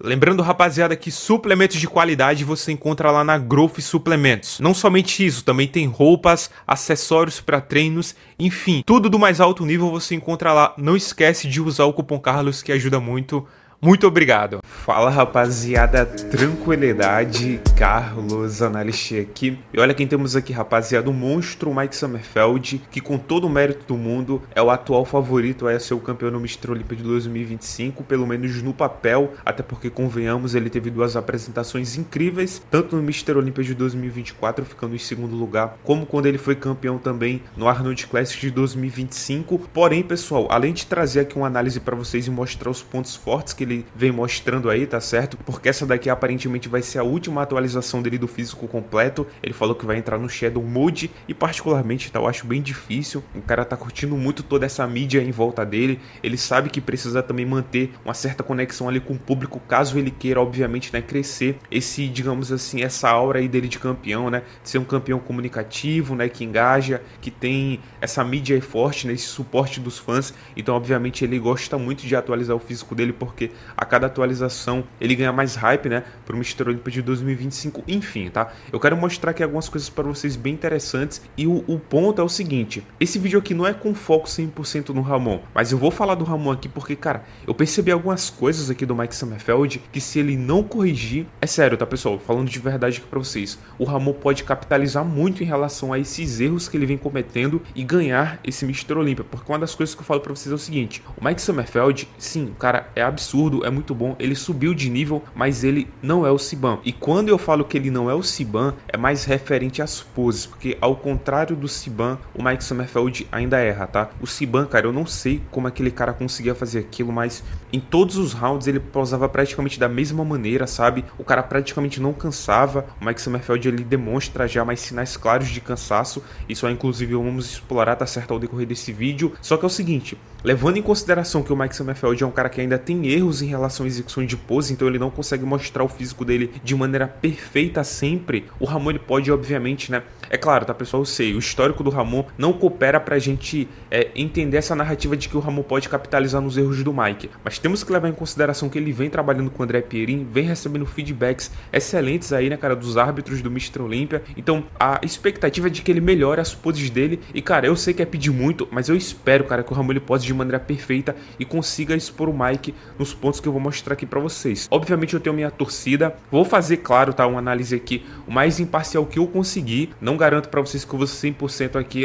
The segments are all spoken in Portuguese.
Lembrando, rapaziada, que suplementos de qualidade você encontra lá na Growth Suplementos. Não somente isso, também tem roupas, acessórios para treinos, enfim, tudo do mais alto nível você encontra lá. Não esquece de usar o cupom Carlos que ajuda muito. Muito obrigado. Fala, rapaziada, tranquilidade, Carlos, analista aqui. E olha quem temos aqui, rapaziada, o monstro Mike Sommerfeld, que com todo o mérito do mundo é o atual favorito a ser o campeão no Mr. Olympia de 2025, pelo menos no papel, até porque, convenhamos, ele teve duas apresentações incríveis, tanto no Mr. Olympia de 2024, ficando em segundo lugar, como quando ele foi campeão também no Arnold Classic de 2025. Porém, pessoal, além de trazer aqui uma análise para vocês e mostrar os pontos fortes que ele vem mostrando aí, tá certo? Porque essa daqui aparentemente vai ser a última atualização dele do físico completo. Ele falou que vai entrar no Shadow Mode e particularmente, tá, eu acho bem difícil. O cara tá curtindo muito toda essa mídia em volta dele. Ele sabe que precisa também manter uma certa conexão ali com o público, caso ele queira, obviamente, né, crescer esse, digamos assim, essa aura aí dele de campeão, né? De ser um campeão comunicativo, né, que engaja, que tem essa mídia aí forte, né, esse suporte dos fãs. Então, obviamente, ele gosta muito de atualizar o físico dele, porque a cada atualização ele ganha mais hype, né, pro Mr. Olympia de 2025, enfim, tá? Eu quero mostrar aqui algumas coisas para vocês bem interessantes e o ponto é o seguinte, esse vídeo aqui não é com foco 100% no Ramon, mas eu vou falar do Ramon aqui porque, cara, eu percebi algumas coisas aqui do Mike Sommerfeld que se ele não corrigir, é sério, tá, pessoal? Falando de verdade aqui pra vocês, o Ramon pode capitalizar muito em relação a esses erros que ele vem cometendo e ganhar esse Mr. Olympia, porque uma das coisas que eu falo pra vocês é o seguinte, o Mike Sommerfeld, sim, o cara é absurdo, é muito bom, ele subiu de nível, mas ele não é o Siban. E quando eu falo que ele não é o Siban, é mais referente às poses, porque ao contrário do Siban, o Mike Sommerfeld ainda erra, tá? O Siban, cara, eu não sei como aquele cara conseguia fazer aquilo, mas em todos os rounds ele posava praticamente da mesma maneira, sabe? O cara praticamente não cansava. O Mike Sommerfeld, ele demonstra já mais sinais claros de cansaço. Isso aí, inclusive, vamos explorar, tá certo, ao decorrer desse vídeo. Só que é o seguinte, levando em consideração que o Mike Sommerfeld é um cara que ainda tem erros em relação à execução de pose, então ele não consegue mostrar o físico dele de maneira perfeita sempre, o Ramon ele pode, obviamente, né? É claro, tá, pessoal? Eu sei, o histórico do Ramon não coopera pra gente entender essa narrativa de que o Ramon pode capitalizar nos erros do Mike, mas temos que levar em consideração que ele vem trabalhando com o André Pierin, vem recebendo feedbacks excelentes aí, né, cara, dos árbitros do Mr. Olympia, então a expectativa é de que ele melhore as poses dele, e cara, eu sei que é pedir muito, mas eu espero, cara, que o Ramon ele pose de maneira perfeita e consiga expor o Mike nos pontos que eu vou mostrar aqui pra vocês. Obviamente eu tenho minha torcida, vou fazer, claro, tá, uma análise aqui o mais imparcial que eu conseguir, não garanto pra vocês que eu vou ser 100% aqui,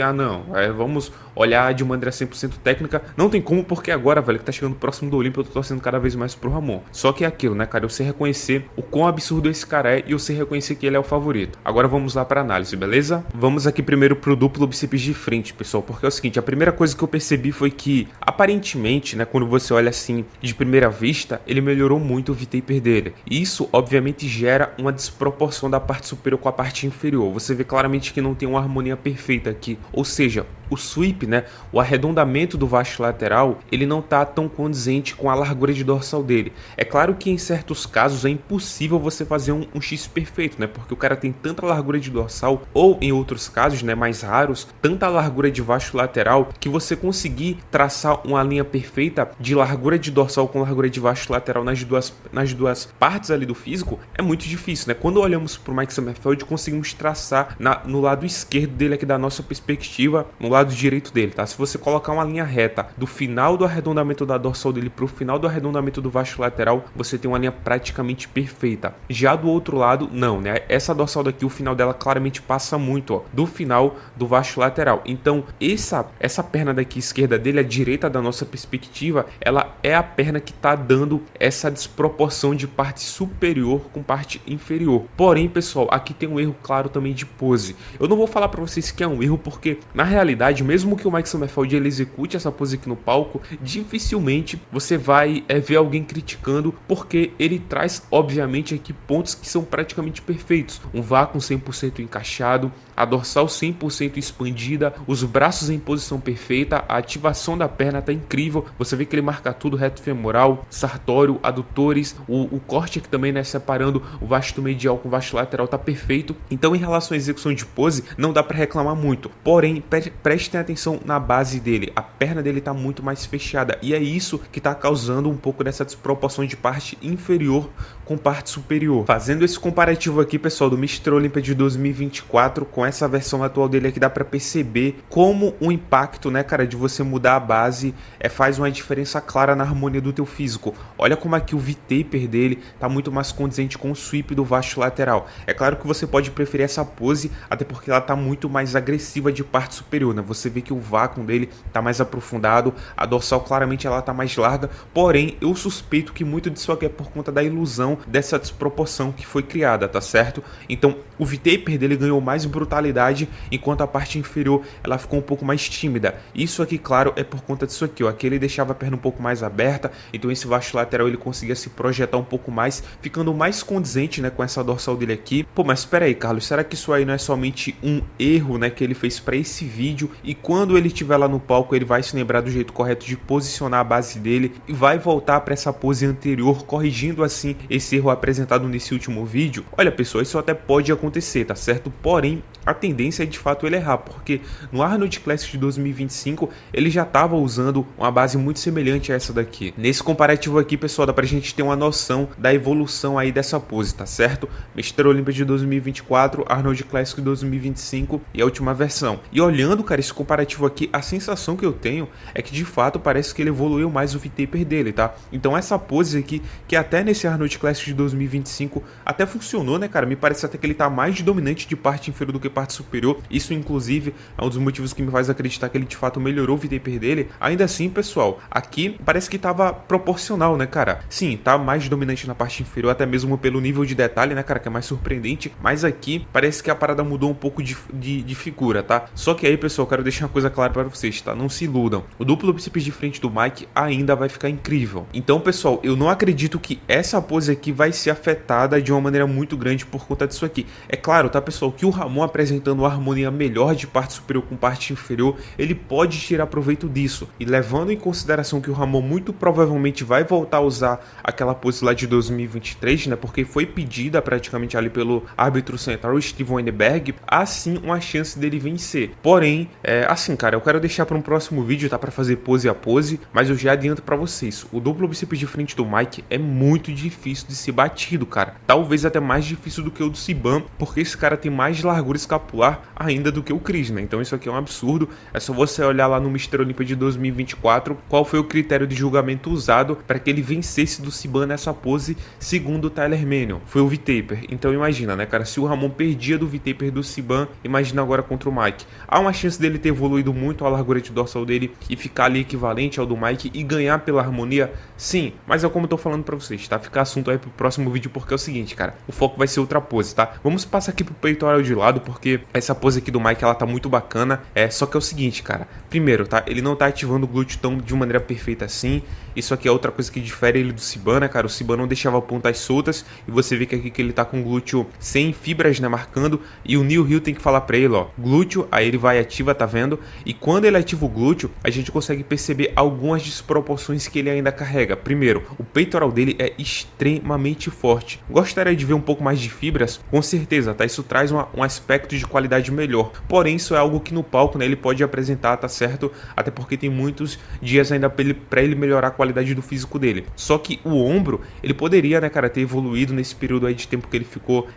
vamos olhar de maneira 100% técnica, não tem como, porque agora, velho, que tá chegando próximo do Olympia, eu tô torcendo cada vez mais pro Ramon. Só que é aquilo, né, cara, eu sei reconhecer o quão absurdo esse cara é e eu sei reconhecer que ele é o favorito. Agora vamos lá pra análise, beleza? Vamos aqui primeiro pro duplo bíceps de frente, pessoal, porque é o seguinte, a primeira coisa que eu percebi foi que, aparentemente, né, quando você olha assim, de primeira vista, ele melhorou muito o V-taper dele. E isso, obviamente, gera uma desproporção da parte superior com a parte inferior. Você vê claramente que não tem uma harmonia perfeita aqui, ou seja, o sweep, né, o arredondamento do vasto lateral, ele não tá tão condizente com a largura de dorsal dele. É claro que em certos casos é impossível você fazer um X perfeito, né, porque o cara tem tanta largura de dorsal, ou em outros casos, né, mais raros, tanta largura de vasto lateral, que você conseguir traçar uma linha perfeita de largura de dorsal com largura de vasto lateral nas duas partes ali do físico, é muito difícil, né? Quando olhamos pro Mike Sommerfeld, conseguimos traçar no lado esquerdo dele aqui da nossa perspectiva, no lado direito dele, tá? Se você colocar uma linha reta do final do arredondamento da dorsal dele pro final do arredondamento do vasto lateral, você tem uma linha praticamente perfeita. Já do outro lado, não, né? Essa dorsal daqui, o final dela claramente passa muito, ó, do final do vasto lateral. Então, essa perna daqui esquerda dele, a direita da nossa perspectiva, ela é a perna que tá dando essa desproporção de parte superior com parte inferior. Porém, pessoal, aqui tem um erro claro também de pose. Eu não vou falar para vocês que é um erro, porque na realidade, mesmo que o Mike Sommerfeld ele execute essa pose aqui no palco, dificilmente você vai ver alguém criticando, porque ele traz, obviamente, aqui pontos que são praticamente perfeitos. Um vácuo 100% encaixado, a dorsal 100% expandida, os braços em posição perfeita, a ativação da perna tá incrível, você vê que ele marca tudo, reto femoral, sartório, adutores, o corte aqui também, né, separando o vasto medial com o vasto lateral tá perfeito. Então, em relação à execução de pose, não dá para reclamar muito, porém, prestem atenção proporção na base dele. A perna dele tá muito mais fechada e é isso que tá causando um pouco dessa desproporção de parte inferior com parte superior. Fazendo esse comparativo aqui, pessoal, do Mr. Olympia de 2024 com essa versão atual dele aqui, dá pra perceber como o impacto, né, cara, de você mudar a base faz uma diferença clara na harmonia do teu físico. Olha como aqui o V-taper dele tá muito mais condizente com o sweep do vasto lateral. É claro que você pode preferir essa pose, até porque ela tá muito mais agressiva de parte superior, né? Você vê que o vácuo dele tá mais aprofundado, a dorsal claramente ela tá mais larga, porém eu suspeito que muito disso aqui é por conta da ilusão dessa desproporção que foi criada, tá certo? Então o V-taper dele ganhou mais brutalidade, enquanto a parte inferior ela ficou um pouco mais tímida. Isso aqui, claro, é por conta disso aqui, ó. Aqui ele deixava a perna um pouco mais aberta, então esse vasto lateral ele conseguia se projetar um pouco mais, ficando mais condizente, né, com essa dorsal dele aqui. Pô, mas espera aí, Carlos, será que isso aí não é somente um erro, né, que ele fez para esse vídeo, e quando ele estiver lá no palco ele vai se lembrar do jeito correto de posicionar a base dele e vai voltar para essa pose anterior, corrigindo assim esse erro apresentado nesse último vídeo? Olha, pessoal, isso até pode acontecer, tá certo? Porém, a tendência é de fato ele errar, porque no Arnold Classic de 2025 ele já estava usando uma base muito semelhante a essa daqui. Nesse comparativo aqui, pessoal, dá pra gente ter uma noção da evolução aí dessa pose, tá certo? Mr. Olympia de 2024, Arnold Classic de 2025 e a última versão. E olhando, cara, esse comparativo aqui, a sensação que eu tenho é que de fato parece que ele evoluiu mais o V-taper dele, tá? Então essa pose aqui, que até nesse Arnold Classic de 2025 até funcionou, né, cara? Me parece até que ele tá mais dominante de parte inferior do que parte superior. Isso inclusive é um dos motivos que me faz acreditar que ele de fato melhorou o V-taper dele. Ainda assim, pessoal, aqui parece que tava proporcional, né, cara? Sim, tá mais dominante na parte inferior, até mesmo pelo nível de detalhe, né, cara, que é mais surpreendente, mas aqui parece que a parada mudou um pouco de figura, tá? Só que aí, pessoal, eu quero deixar uma coisa clara para vocês, tá? Não se iludam. O duplo bíceps de frente do Mike ainda vai ficar incrível. Então, pessoal, eu não acredito que essa pose aqui vai ser afetada de uma maneira muito grande por conta disso aqui. É claro, tá, pessoal, que o Ramon apresentando uma harmonia melhor de parte superior com parte inferior, ele pode tirar proveito disso. E levando em consideração que o Ramon muito provavelmente vai voltar a usar aquela pose lá de 2023, né, porque foi pedida praticamente ali pelo árbitro central, Steve Weinberg, há sim uma chance dele vencer. Porém, assim, cara, eu quero deixar para um próximo vídeo, tá, para fazer pose a pose, mas eu já adianto para vocês, o duplo bíceps de frente do Mike é muito difícil de ser batido, cara. Talvez até mais difícil do que o do Siban, porque esse cara tem mais largura escapular ainda do que o Chris, né? Então isso aqui é um absurdo. É só você olhar lá no Mr. Olympia de 2024 qual foi o critério de julgamento usado para que ele vencesse do Siban nessa pose, segundo o Tyler Manion. Foi o V-taper. Então imagina, né, cara? Se o Ramon perdia do V-taper do Siban, imagina agora contra o Mike. Há uma chance dele ter evoluído muito a largura de dorsal dele e ficar ali equivalente ao do Mike e ganhar pela harmonia? Sim, mas é como eu tô falando pra vocês, tá? Fica assunto aí pro próximo vídeo, porque é o seguinte, cara, o foco vai ser outra pose, tá? Vamos passar aqui pro peitoral de lado, porque essa pose aqui do Mike, ela tá muito bacana, só que é o seguinte, cara, primeiro, tá? Ele não tá ativando o glúteo tão de maneira perfeita assim, isso aqui é outra coisa que difere ele do Siban, né, cara? O Siban não deixava pontas soltas, e você vê que aqui que ele tá com o glúteo sem fibras, né, marcando, e o Neil Hill tem que falar pra ele, ó, glúteo, aí ele vai e ativa, tá vendo? E quando ele ativa o glúteo, a gente consegue perceber algumas desproporções que ele ainda carrega. Primeiro, o peitoral dele é extremamente forte. Gostaria de ver um pouco mais de fibras? Com certeza, tá? Isso traz um aspecto de qualidade melhor. Porém, isso é algo que no palco, né, ele pode apresentar, tá certo? Até porque tem muitos dias ainda pra ele melhorar a qualidade do físico dele. Só que o ombro, ele poderia, né, cara, ter evoluído nesse período aí de tempo que ele ficou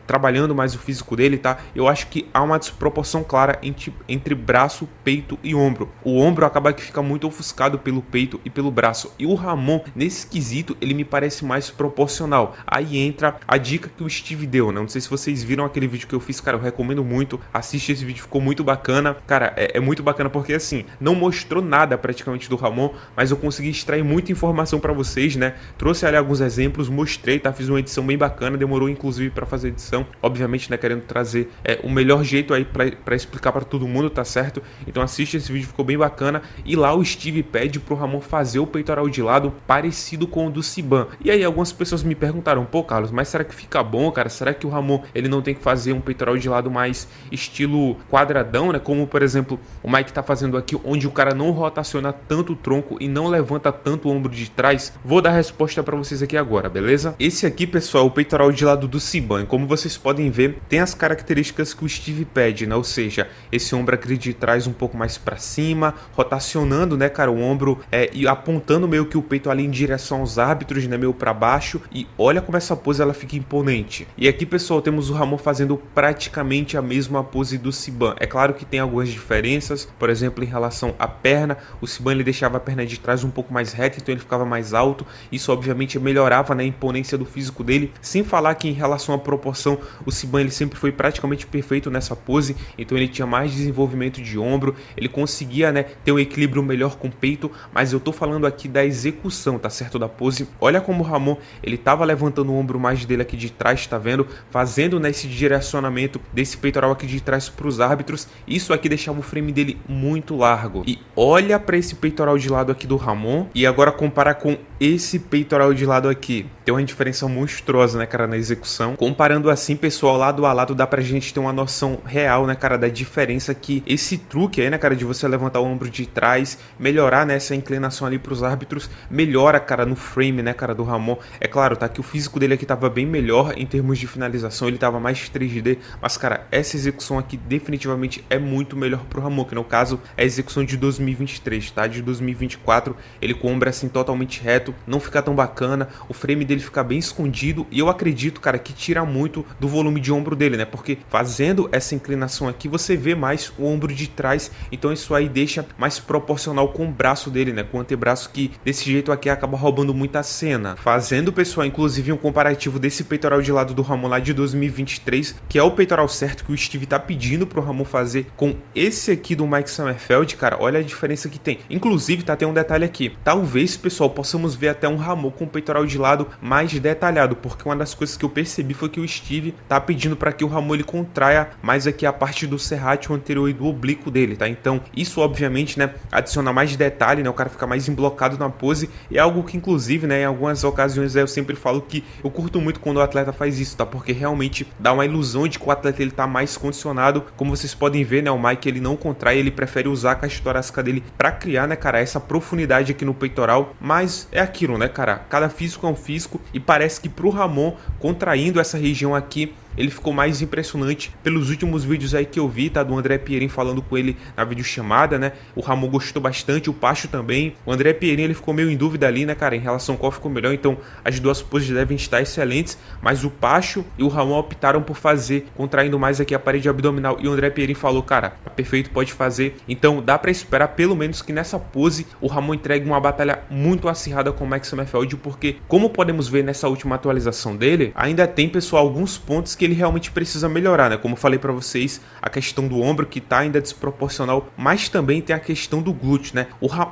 trabalhando mais o físico dele, tá? Eu acho que há uma desproporção clara entre braço, peito e ombro. O ombro acaba que fica muito ofuscado pelo peito e pelo braço. E o Ramon, nesse quesito, ele me parece mais proporcional. Aí entra a dica que o Steve deu, né? Não sei se vocês viram aquele vídeo que eu fiz, cara, eu recomendo muito. Assiste esse vídeo, ficou muito bacana. Cara, é muito bacana porque, assim, não mostrou nada praticamente do Ramon, mas eu consegui extrair muita informação pra vocês, né? Trouxe ali alguns exemplos, mostrei, tá? Fiz uma edição bem bacana, demorou inclusive pra fazer a edição. Obviamente, né, querendo trazer o melhor jeito aí pra explicar pra todo mundo, tá certo? Então assiste esse vídeo, ficou bem bacana. E lá o Steve pede pro Ramon fazer o peitoral de lado parecido com o do Siban. E aí algumas pessoas me perguntaram, pô, Carlos, mas será que fica bom, cara? Será que o Ramon, ele não tem que fazer um peitoral de lado mais estilo quadradão, né? Como, por exemplo, o Mike tá fazendo aqui, onde o cara não rotaciona tanto o tronco e não levanta tanto o ombro de trás? Vou dar a resposta pra vocês aqui agora, beleza? Esse aqui, pessoal, é o peitoral de lado do Siban. Como vocês vocês podem ver, tem as características que o Steve pede, né? Ou seja, esse ombro aqui de trás um pouco mais para cima, rotacionando, né, cara, o ombro e apontando meio que o peito ali em direção aos árbitros, né, meio para baixo. E olha como essa pose ela fica imponente. E aqui, pessoal, temos o Ramon fazendo praticamente a mesma pose do Siban. É claro que tem algumas diferenças, por exemplo, em relação à perna. O Siban ele deixava a perna de trás um pouco mais reta, então ele ficava mais alto. Isso obviamente melhorava, né, a imponência do físico dele. Sem falar que em relação à proporção, o Siban ele sempre foi praticamente perfeito nessa pose, então ele tinha mais desenvolvimento de ombro, ele conseguia, né, ter um equilíbrio melhor com o peito, mas eu tô falando aqui da execução, tá certo, da pose. Olha como o Ramon, ele tava levantando o ombro mais dele aqui de trás, tá vendo? Fazendo, né, esse direcionamento desse peitoral aqui de trás para os árbitros. Isso aqui deixava o frame dele muito largo. E olha para esse peitoral de lado aqui do Ramon e agora compara com esse peitoral de lado aqui. Tem uma diferença monstruosa, né, cara, na execução. Comparando assim, pessoal, lado a lado, dá pra gente ter uma noção real, né, cara, da diferença que esse truque aí, né, cara, de você levantar o ombro de trás, melhorar, né, essa inclinação ali pros árbitros, melhora, cara, no frame, né, cara, do Ramon. É claro, tá, que o físico dele aqui tava bem melhor em termos de finalização, ele tava mais 3D, mas, cara, essa execução aqui definitivamente é muito melhor pro Ramon, que no caso é a execução de 2023, tá? De 2024, ele com o ombro assim totalmente reto, não fica tão bacana, o frame dele fica bem escondido e eu acredito, cara, que tira muito do volume de ombro dele, né? Porque fazendo essa inclinação aqui, você vê mais o ombro de trás, então isso aí deixa mais proporcional com o braço dele, né? Com o antebraço, que desse jeito aqui acaba roubando muita cena. Fazendo, pessoal, inclusive um comparativo desse peitoral de lado do Ramon lá de 2023, que é o peitoral certo que o Steve tá pedindo pro Ramon fazer, com esse aqui do Mike Summerfield, cara, olha a diferença que tem. Inclusive, tá, tem um detalhe aqui. Talvez, pessoal, possamos ver até um Ramon com o peitoral de lado mais detalhado, porque uma das coisas que eu percebi foi que o Steve tá pedindo para que o Ramon ele contraia mais aqui a parte do serrátil anterior e do oblíquo dele, tá? Então, isso obviamente, né, adiciona mais detalhe, né? O cara fica mais emblocado na pose, e é algo que inclusive, né, em algumas ocasiões eu sempre falo que eu curto muito quando o atleta faz isso, tá? Porque realmente dá uma ilusão de que o atleta ele tá mais condicionado. Como vocês podem ver, né, o Mike ele não contrai, ele prefere usar a caixa torácica dele para criar, né, cara, essa profundidade aqui no peitoral. Mas é aquilo, né, cara? Cada físico é um físico e parece que pro Ramon, contraindo essa região aqui, ele ficou mais impressionante pelos últimos vídeos aí que eu vi, tá? Do André Pierin falando com ele na videochamada, né? O Ramon gostou bastante, o Pacho também. O André Pierin, ele ficou meio em dúvida ali, né, cara, em relação a qual ficou melhor. Então, as duas poses devem estar excelentes, mas o Pacho e o Ramon optaram por fazer, contraindo mais aqui a parede abdominal. E o André Pierin falou, cara, tá perfeito, pode fazer. Então, dá pra esperar pelo menos que nessa pose o Ramon entregue uma batalha muito acirrada com o Mike Summerfield, porque, como podemos ver nessa última atualização dele, ainda tem, pessoal, alguns pontos que ele realmente precisa melhorar, né? Como eu falei pra vocês, a questão do ombro que tá ainda desproporcional, mas também tem a questão do glúteo, né?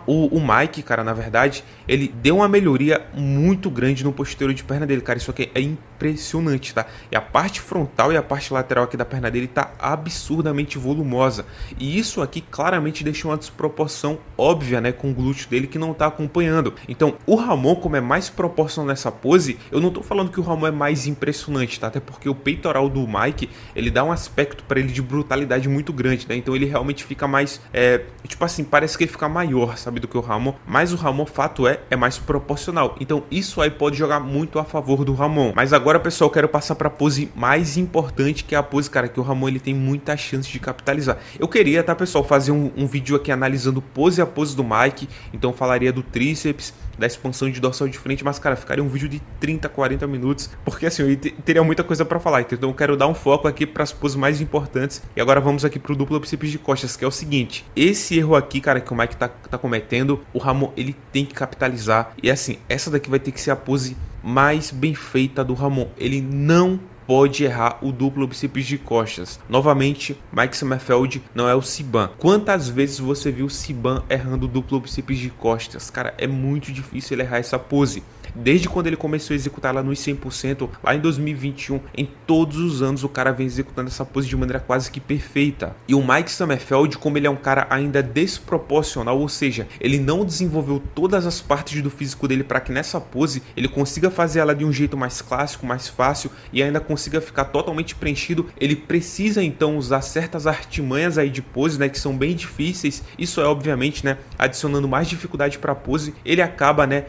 O Mike, cara, na verdade, ele deu uma melhoria muito grande no posterior de perna dele, cara. Isso aqui é impressionante, tá? E a parte frontal e a parte lateral aqui da perna dele tá absurdamente volumosa. E isso aqui claramente deixa uma desproporção óbvia, né, com o glúteo dele que não tá acompanhando. Então, o Ramon, como é mais proporcional nessa pose, eu não tô falando que o Ramon é mais impressionante, tá? Até porque o peitoral do Mike, ele dá um aspecto para ele de brutalidade muito grande, né? Então ele realmente fica mais, tipo assim, parece que ele fica maior, sabe, do que o Ramon. Mas o Ramon, fato é mais proporcional. Então isso aí pode jogar muito a favor do Ramon. Mas agora, pessoal, eu quero passar para a pose mais importante, que é a pose, cara, que o Ramon ele tem muita chance de capitalizar. Eu queria, tá, pessoal, fazer um vídeo aqui analisando pose a pose do Mike. Então eu falaria do tríceps, da expansão de dorsal de frente, mas, cara, ficaria um vídeo de 30, 40 minutos, porque assim, eu teria muita coisa para falar, então eu quero dar um foco aqui para as poses mais importantes. E agora vamos aqui pro duplo bíceps de costas, que é o seguinte: esse erro aqui, cara, que o Mike tá cometendo, o Ramon ele tem que capitalizar. E assim, essa daqui vai ter que ser a pose mais bem feita do Ramon. Ele não pode errar o duplo bíceps de costas. Novamente, Mike Summerfield não é o Siban. Quantas vezes você viu o Siban errando o duplo bíceps de costas? Cara, é muito difícil ele errar essa pose. Desde quando ele começou a executar lá nos 100%, lá em 2021, em todos os anos o cara vem executando essa pose de maneira quase que perfeita. E o Mike Summerfield, como ele é um cara ainda desproporcional, ou seja, ele não desenvolveu todas as partes do físico dele para que nessa pose ele consiga fazer ela de um jeito mais clássico, mais fácil e ainda consiga ficar totalmente preenchido, ele precisa então usar certas artimanhas aí de pose, né, que são bem difíceis. Isso é obviamente, né, adicionando mais dificuldade para a pose, ele acaba, né,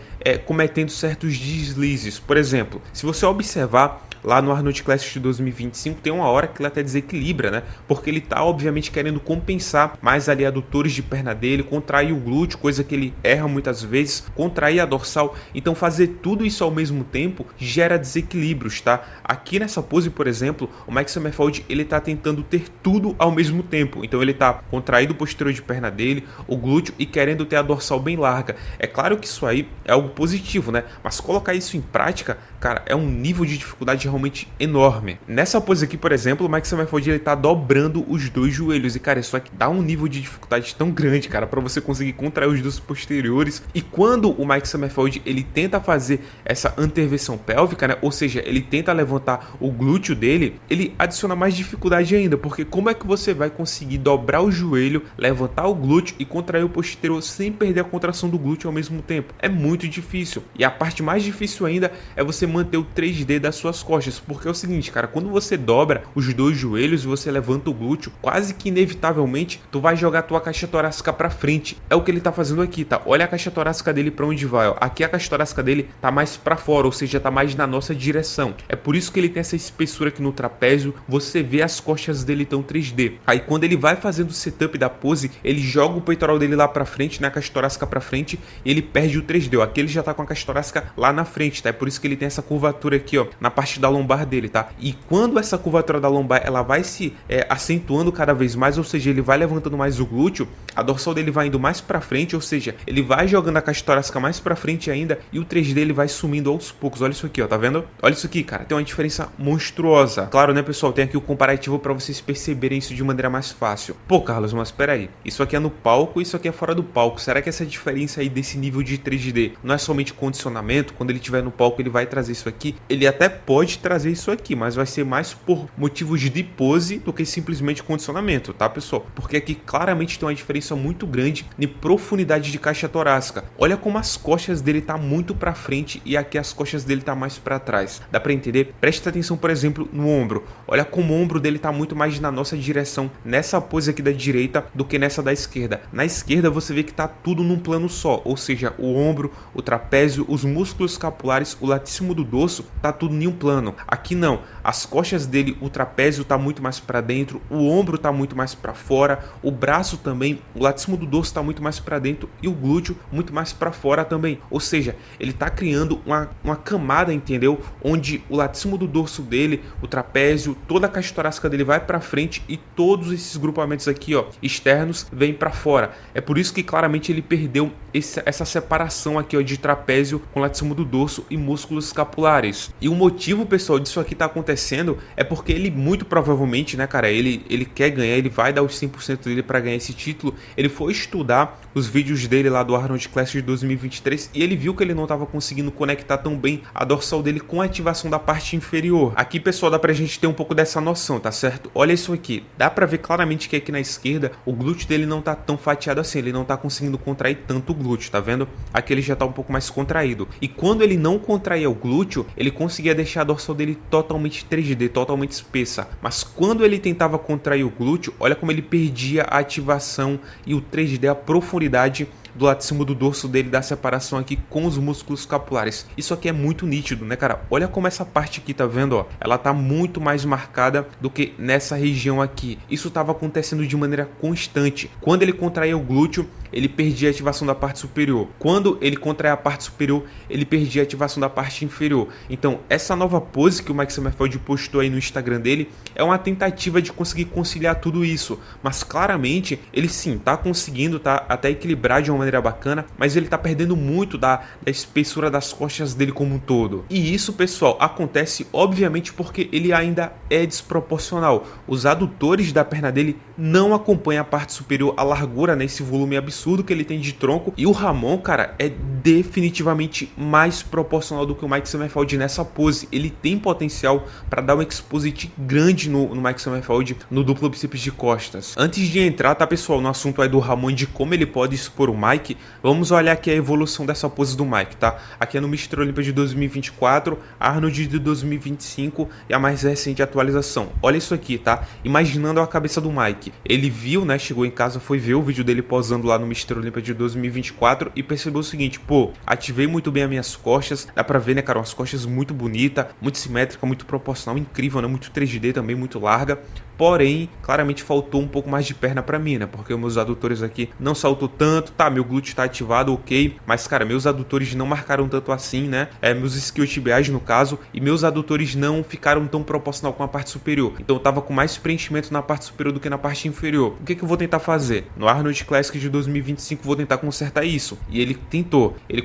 cometendo certos deslizes. Por exemplo, se você observar lá no Arnold Classics de 2025, tem uma hora que ele até desequilibra, né? Porque ele tá, obviamente, querendo compensar mais ali adutores de perna dele, contrair o glúteo, coisa que ele erra muitas vezes, contrair a dorsal. Então fazer tudo isso ao mesmo tempo gera desequilíbrios, tá? Aqui nessa pose, por exemplo, o Mike Summerfield, ele tá tentando ter tudo ao mesmo tempo. Então ele tá contraído o posterior de perna dele, o glúteo e querendo ter a dorsal bem larga. É claro que isso aí é algo positivo, né? Mas colocar isso em prática, cara, é um nível de dificuldade realmente enorme. Nessa pose aqui, por exemplo, o Mike Summerfield, ele tá dobrando os dois joelhos. E, cara, isso aqui dá um nível de dificuldade tão grande, cara, pra você conseguir contrair os dois posteriores. E quando o Mike Summerfield, ele tenta fazer essa anteversão pélvica, né? Ou seja, ele tenta levantar o glúteo dele, ele adiciona mais dificuldade ainda, porque como é que você vai conseguir dobrar o joelho, levantar o glúteo e contrair o posterior sem perder a contração do glúteo ao mesmo tempo? É muito difícil. E a parte mais difícil ainda é você manter o 3D das suas costas, porque é o seguinte, cara, quando você dobra os dois joelhos e você levanta o glúteo, quase que inevitavelmente tu vai jogar a tua caixa torácica pra frente. É o que ele tá fazendo aqui, tá? Olha a caixa torácica dele pra onde vai, ó. Aqui a caixa torácica dele tá mais pra fora, ou seja, tá mais na nossa direção. É por isso que ele tem essa espessura aqui no trapézio, você vê as costas dele tão 3D. Aí quando ele vai fazendo o setup da pose, ele joga o peitoral dele lá pra frente, né, a caixa torácica pra frente, e ele perde o 3D, ó. Aqui ele já tá com a caixa torácica lá na frente, tá? É por isso que ele tem essa curvatura aqui, ó, na parte da lombar dele, tá? E quando essa curvatura da lombar, ela vai se acentuando cada vez mais, ou seja, ele vai levantando mais o glúteo, a dorsal dele vai indo mais pra frente, ou seja, ele vai jogando a caixa torácica mais pra frente ainda, e o 3D ele vai sumindo aos poucos. Olha isso aqui, ó, tá vendo? Olha isso aqui, cara, tem uma diferença monstruosa. Claro, né, pessoal, tem aqui o comparativo pra vocês perceberem isso de maneira mais fácil. Pô, Carlos, mas peraí, isso aqui é no palco, isso aqui é fora do palco. Será que essa diferença aí desse nível de 3D não é somente condicionamento? Quando ele estiver no palco, ele vai trazer isso aqui? Ele até pode trazer isso aqui, mas vai ser mais por motivos de pose do que simplesmente condicionamento, tá, pessoal? Porque aqui claramente tem uma diferença muito grande em profundidade de caixa torácica. Olha como as costas dele tá muito pra frente e aqui as costas dele tá mais pra trás. Dá pra entender? Presta atenção, por exemplo, no ombro. Olha como o ombro dele tá muito mais na nossa direção nessa pose aqui da direita do que nessa da esquerda. Na esquerda você vê que tá tudo num plano só, ou seja, o ombro, o trapézio, os músculos escapulares, o latíssimo do dorso, tá tudo em um plano. Aqui não, as costas dele, o trapézio tá muito mais para dentro, o ombro tá muito mais para fora, o braço também, o latíssimo do dorso tá muito mais para dentro e o glúteo muito mais para fora também. Ou seja, ele tá criando uma camada, entendeu? Onde o latíssimo do dorso dele, o trapézio, toda a caixa torácica dele vai para frente e todos esses grupamentos aqui, ó, externos, vêm para fora. É por isso que claramente ele perdeu essa separação aqui, ó, de trapézio com latíssimo do dorso e músculos escapulares. E o motivo, pessoal, disso aqui tá acontecendo é porque ele muito provavelmente, né, cara, ele quer ganhar, ele vai dar os 100% dele para ganhar esse título. Ele foi estudar os vídeos dele lá do Arnold Classics de 2023 e ele viu que ele não estava conseguindo conectar tão bem a dorsal dele com a ativação da parte inferior. Aqui, pessoal, dá pra gente ter um pouco dessa noção, tá certo? Olha isso aqui, dá pra ver claramente que aqui na esquerda o glúteo dele não tá tão fatiado assim, ele não tá conseguindo contrair tanto o glúteo, tá vendo? Aqui ele já tá um pouco mais contraído. E quando ele não contraía o glúteo, ele conseguia deixar a dorsal dele totalmente 3D, totalmente espessa. Mas quando ele tentava contrair o glúteo, olha como ele perdia a ativação e o 3D, a profundidade do latíssimo do dorso dele, da separação aqui com os músculos escapulares. Isso aqui é muito nítido, né, cara? Olha como essa parte aqui, tá vendo, ó? Ela tá muito mais marcada do que nessa região aqui. Isso tava acontecendo de maneira constante. Quando ele contraía o glúteo, ele perdia a ativação da parte superior. Quando ele contraía a parte superior, ele perdia a ativação da parte inferior. Então, essa nova pose que o Mike Summerfield postou aí no Instagram dele é uma tentativa de conseguir conciliar tudo isso. Mas claramente, ele sim, tá conseguindo, tá até equilibrar de uma maneira bacana, mas ele tá perdendo muito da espessura das costas dele como um todo. E isso, pessoal, acontece obviamente porque ele ainda é desproporcional. Os adutores da perna dele não acompanham a parte superior, a largura, né, esse volume absurdo que ele tem de tronco. E o Ramon, cara, é definitivamente mais proporcional do que o Mike Summerfield nessa pose. Ele tem potencial para dar um exposite grande no Mike Summerfield no duplo bíceps de costas. Antes de entrar, tá, pessoal, no assunto aí do Ramon, de como ele pode expor o Mike, vamos olhar aqui a evolução dessa pose do Mike, tá? Aqui é no Mr. Olympia de 2024, Arnold de 2025 e a mais recente atualização. Olha isso aqui, tá? Imaginando a cabeça do Mike. Classic, ele viu, né, chegou em casa, foi ver o vídeo dele posando lá no Mr. Olympia de 2024 e percebeu o seguinte, pô, ativei muito bem as minhas costas, dá pra ver, né, cara, umas costas muito bonita, muito simétrica, muito proporcional, incrível, né, muito 3D também, muito larga. Porém, claramente faltou um pouco mais de perna pra mim, né? Porque meus adutores aqui não saltou tanto, tá? Meu glúteo tá ativado, ok. Mas, cara, meus adutores não marcaram tanto assim, né? Meus isquiotibiais, no caso. E meus adutores não ficaram tão proporcional com a parte superior. Então eu tava com mais preenchimento na parte superior do que na parte inferior. O que que eu vou tentar fazer? No Arnold Classic de 2025 vou tentar consertar isso. E ele tentou. Ele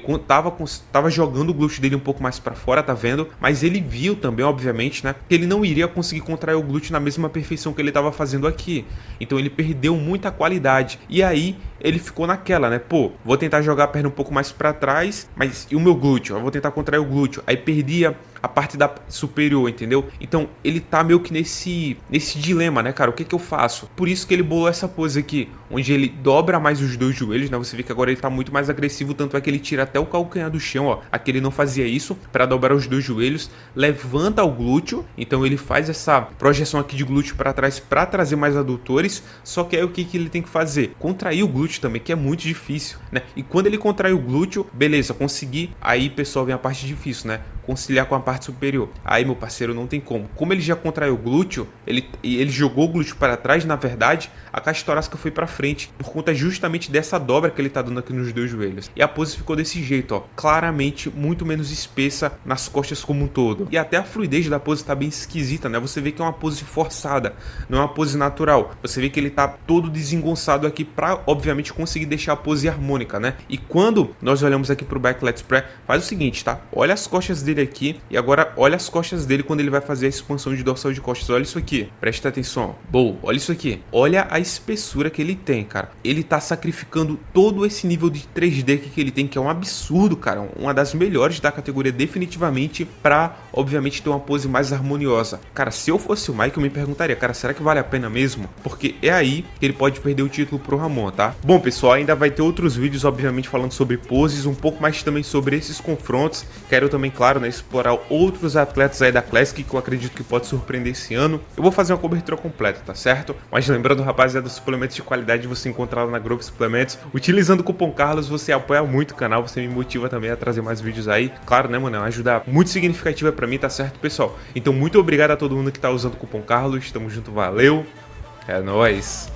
tava jogando o glúteo dele um pouco mais pra fora, tá vendo? Mas ele viu também, obviamente, né? Que ele não iria conseguir contrair o glúteo na mesma perfeição que ele estava fazendo aqui. Então ele perdeu muita qualidade. E aí ele ficou naquela, né? Pô, vou tentar jogar a perna um pouco mais para trás, mas e o meu glúteo? Eu vou tentar contrair o glúteo. Aí perdia a parte da superior, entendeu? Então ele tá meio que nesse dilema, né, cara? O que que eu faço? Por isso que ele bolou essa pose aqui, onde ele dobra mais os dois joelhos, né? Você vê que agora ele tá muito mais agressivo, tanto é que ele tira até o calcanhar do chão, ó. Aqui ele não fazia isso, para dobrar os dois joelhos, levanta o glúteo, então ele faz essa projeção aqui de glúteo para trás para trazer mais adutores, só que aí o que que ele tem que fazer? Contrair o glúteo também, que é muito difícil, né? E quando ele contrai o glúteo, beleza, consegui, aí pessoal vem a parte difícil, né? Conciliar com a parte superior. Aí, meu parceiro, não tem como. Como ele já contraiu o glúteo, ele jogou o glúteo para trás, na verdade, a caixa torácica foi para frente, por conta justamente dessa dobra que ele tá dando aqui nos dois joelhos. E a pose ficou desse jeito, ó, claramente muito menos espessa nas costas como um todo. E até a fluidez da pose tá bem esquisita, né? Você vê que é uma pose forçada, não é uma pose natural. Você vê que ele tá todo desengonçado aqui para, obviamente, conseguir deixar a pose harmônica, né? E quando nós olhamos aqui pro back lat spread, faz o seguinte, tá? Olha as costas dele aqui e agora olha as costas dele quando ele vai fazer a expansão de dorsal de costas. Olha isso aqui, presta atenção. Boa, olha isso aqui. Olha a espessura que ele tem, cara. Ele tá sacrificando todo esse nível de 3D que ele tem, que é um absurdo, cara. Uma das melhores da categoria definitivamente, pra, obviamente, ter uma pose mais harmoniosa. Cara, se eu fosse o Mike, eu me perguntaria, cara, será que vale a pena mesmo? Porque é aí que ele pode perder o título pro Ramon, tá? Bom, pessoal, ainda vai ter outros vídeos, obviamente, falando sobre poses, um pouco mais também sobre esses confrontos. Quero também, claro, né, explorar outros atletas aí da Classic que eu acredito que pode surpreender esse ano. Eu vou fazer uma cobertura completa, tá certo? Mas lembrando, rapaziada, dos suplementos de qualidade você encontrar lá na Grove Suplementos. Utilizando o cupom Carlos, você apoia muito o canal, você me motiva também a trazer mais vídeos aí. Claro, né, mano? É uma ajuda muito significativa pra mim, tá certo, pessoal? Então, muito obrigado a todo mundo que tá usando o cupom Carlos. Tamo junto, valeu. É nóis.